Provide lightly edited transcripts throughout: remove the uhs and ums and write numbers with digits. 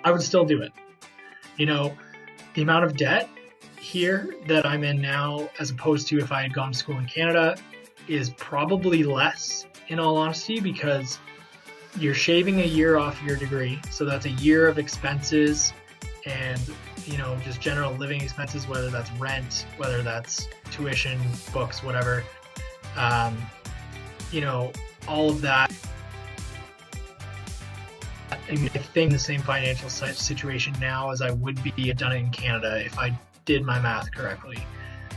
I would still do it. You know, the amount of debt here that I'm in now, as opposed to if I had gone to school in Canada, is probably less, in all honesty, because you're shaving a year off your degree. So that's a year of expenses and, just general living expenses, whether that's rent, whether that's tuition, books, whatever. All of that. I mean, I think the same financial situation now as I would be done in Canada if I did my math correctly.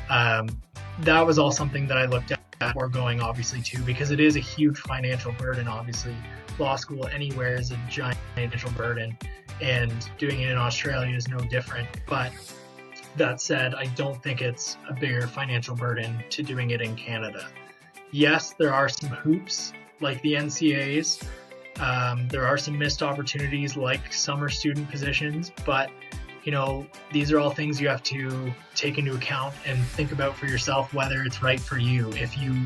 That was all something that I looked at before going, obviously, too, because it is a huge financial burden. Obviously, law school anywhere is a giant financial burden, and doing it in Australia is no different. But that said, I don't think it's a bigger financial burden to doing it in Canada. Yes, there are some hoops like the NCAs. There are some missed opportunities like summer student positions, but these are all things you have to take into account and think about for yourself whether it's right for you. If you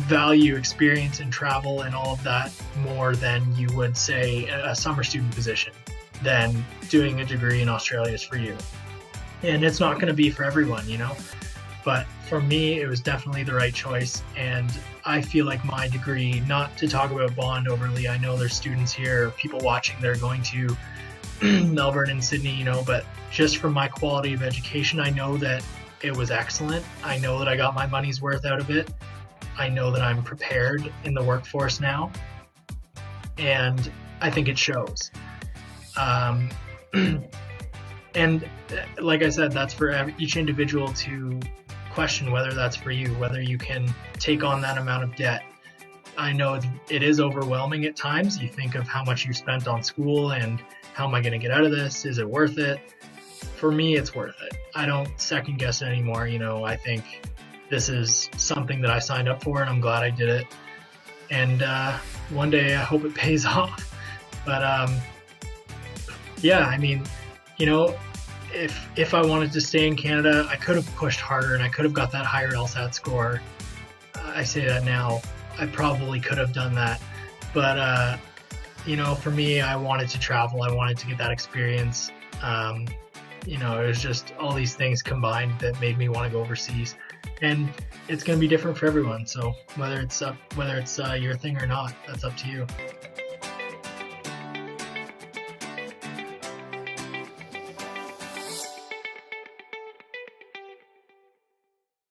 value experience and travel and all of that more than you would say a summer student position, then doing a degree in Australia is for you. And it's not going to be for everyone, but for me, it was definitely the right choice. And I feel like my degree, not to talk about Bond overly, I know there's students here, people watching that are going to Melbourne and Sydney, but just from my quality of education, I know that it was excellent. I know that I got my money's worth out of it. I know that I'm prepared in the workforce now. And I think it shows. And like I said, that's for each individual to question whether that's for you, whether you can take on that amount of debt. I know it is overwhelming at times. You think of how much you spent on school and how am I going to get out of this? Is it worth it? For me, it's worth it. I don't second guess it anymore. I think this is something that I signed up for and I'm glad I did it. And one day I hope it pays off. But yeah, I mean, if I wanted to stay in Canada, I could have pushed harder and I could have got that higher LSAT score. I say that now. I probably could have done that. But, for me, I wanted to travel. I wanted to get that experience. It was just all these things combined that made me want to go overseas. And it's going to be different for everyone. So whether it's your thing or not, that's up to you.